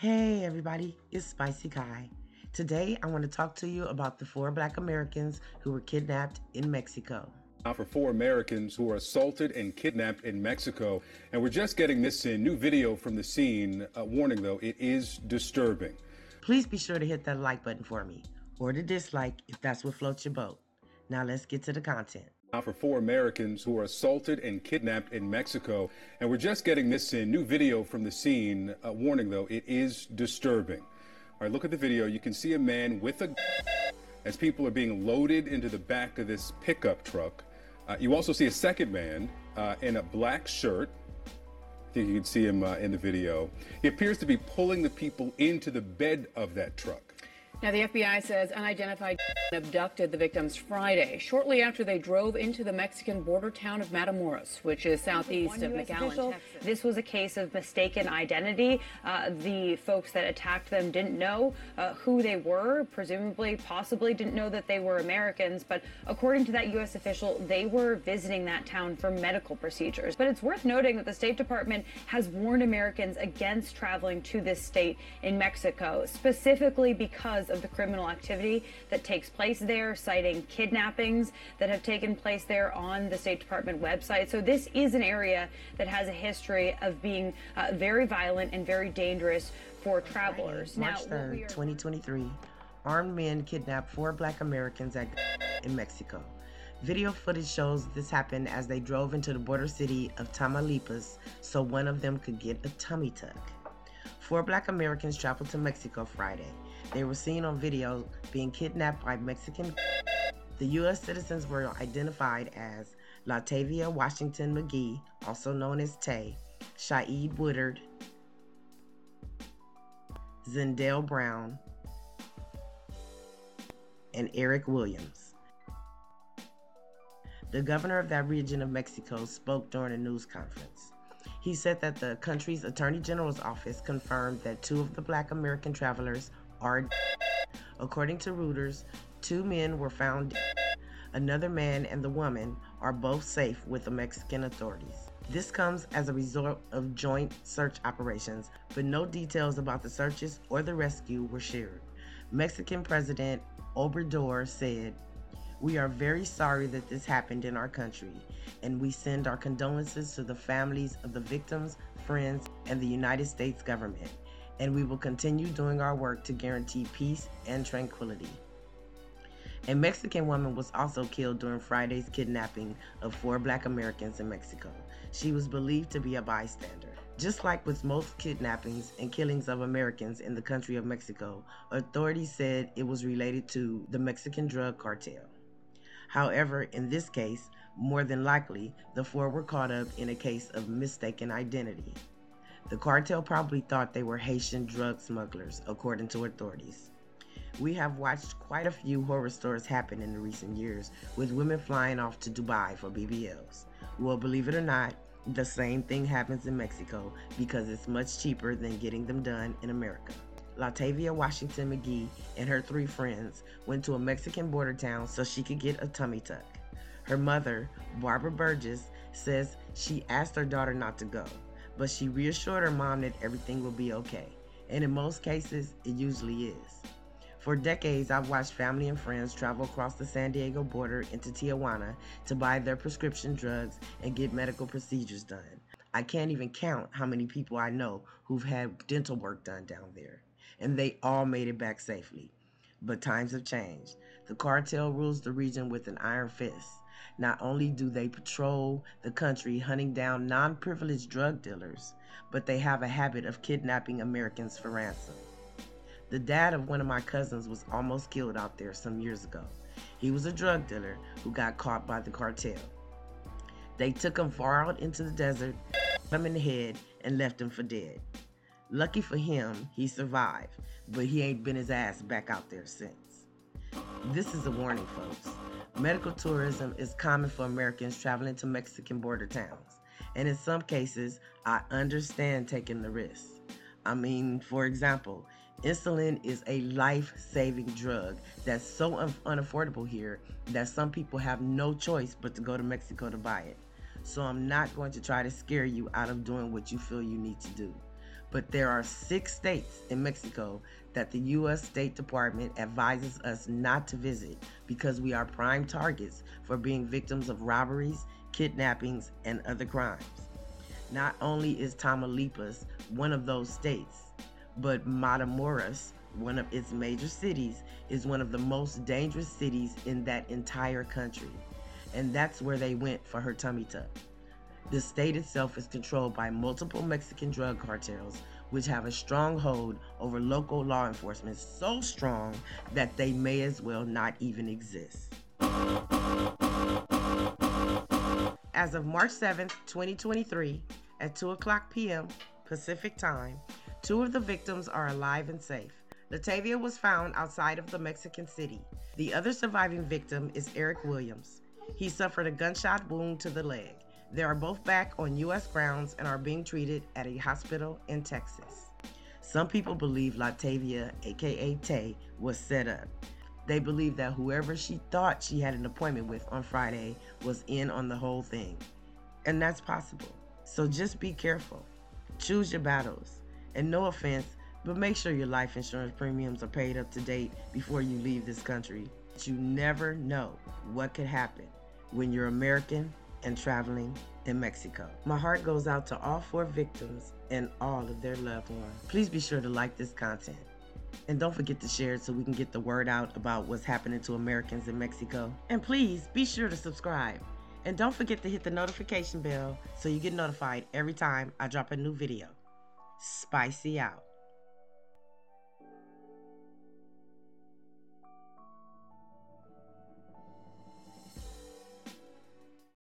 Hey everybody, it's SpiceyKy. Today I want to talk to you about the 4 Black Americans who were kidnapped in Mexico. Now for 4 Americans who were assaulted and kidnapped in Mexico. And we're just getting this new video from the scene. Warning though, it is disturbing. Please be sure to hit that like button for me, or the dislike if that's what floats your boat. Now let's get to the content. Now for 4 Americans who were assaulted and kidnapped in Mexico. And we're just getting this new video from the scene. Warning though, it is disturbing. All right, look at the video. You can see a man with a as people are being loaded into the back of this pickup truck. You also see a second man in a black shirt. I think you can see him in the video. He appears to be pulling the people into the bed of that truck. Now, the FBI says unidentified abducted the victims Friday, shortly after they drove into the Mexican border town of Matamoros, which is southeast of McAllen, Texas. This was a case of mistaken identity. The folks that attacked them didn't know who they were, presumably, possibly didn't know that they were Americans. But according to that U.S. official, they were visiting that town for medical procedures. But it's worth noting that the State Department has warned Americans against traveling to this state in Mexico, specifically because of the criminal activity that takes place there, citing kidnappings that have taken place there on the State Department website. So this is an area that has a history of being very violent and very dangerous for travelers. March 3rd, 2023, armed men kidnapped 4 Black Americans in Mexico. Video footage shows this happened as they drove into the border city of Tamaulipas so one of them could get a tummy tuck. 4 Black Americans traveled to Mexico Friday. They were seen on video being kidnapped by Mexican. The U.S. citizens were identified as Latavia Washington McGee, also known as Tay, Shaeed Woodard, Zindell Brown, and Eric Williams. The governor of that region of Mexico spoke during a news conference. He said that the country's Attorney General's office confirmed that 2 of the Black American travelers are. According to Reuters, 2 men were found dead. Another man and the woman are both safe with the Mexican authorities. This comes as a result of joint search operations, but no details about the searches or the rescue were shared. Mexican President Obrador said, "We are very sorry that this happened in our country, and we send our condolences to the families of the victims, friends, and the United States government, and we will continue doing our work to guarantee peace and tranquility." A Mexican woman was also killed during Friday's kidnapping of 4 Black Americans in Mexico. She was believed to be a bystander. Just like with most kidnappings and killings of Americans in the country of Mexico, authorities said it was related to the Mexican drug cartel. However, in this case, more than likely, the 4 were caught up in a case of mistaken identity. The cartel probably thought they were Haitian drug smugglers, according to authorities. We have watched quite a few horror stories happen in the recent years, with women flying off to Dubai for BBLs. Well, believe it or not, the same thing happens in Mexico because it's much cheaper than getting them done in America. Latavia Washington McGee and her 3 friends went to a Mexican border town so she could get a tummy tuck. Her mother, Barbara Burgess, says she asked her daughter not to go, but she reassured her mom that everything will be okay. And in most cases, it usually is. For decades, I've watched family and friends travel across the San Diego border into Tijuana to buy their prescription drugs and get medical procedures done. I can't even count how many people I know who've had dental work done down there, and they all made it back safely. But times have changed. The cartel rules the region with an iron fist. Not only do they patrol the country hunting down non-privileged drug dealers, but they have a habit of kidnapping Americans for ransom. The dad of one of my cousins was almost killed out there some years ago. He was a drug dealer who got caught by the cartel. They took him far out into the desert, shot him in the head, and left him for dead. Lucky for him, he survived, but he ain't been his ass back out there since. This is a warning, folks. Medical tourism is common for Americans traveling to Mexican border towns, and in some cases, I understand taking the risk. I mean, for example, insulin is a life-saving drug that's so unaffordable here that some people have no choice but to go to Mexico to buy it. So I'm not going to try to scare you out of doing what you feel you need to do. But there are 6 states in Mexico that the U.S. State Department advises us not to visit because we are prime targets for being victims of robberies, kidnappings, and other crimes. Not only is Tamaulipas one of those states, but Matamoros, one of its major cities, is one of the most dangerous cities in that entire country. And that's where they went for her tummy tuck. The state itself is controlled by multiple Mexican drug cartels, which have a strong hold over local law enforcement, so strong that they may as well not even exist. As of March 7th, 2023, at 2:00 p.m. Pacific Time, 2 of the victims are alive and safe. Latavia was found outside of the Mexican city. The other surviving victim is Eric Williams. He suffered a gunshot wound to the leg. They are both back on U.S. grounds and are being treated at a hospital in Texas. Some people believe Latavia, aka Tay, was set up. They believe that whoever she thought she had an appointment with on Friday was in on the whole thing. And that's possible. So just be careful. Choose your battles. And no offense, but make sure your life insurance premiums are paid up to date before you leave this country. You never know what could happen when you're American and traveling in Mexico. My heart goes out to all 4 victims and all of their loved ones. Please be sure to like this content. And don't forget to share it so we can get the word out about what's happening to Americans in Mexico. And please be sure to subscribe. And don't forget to hit the notification bell so you get notified every time I drop a new video. Spicy out.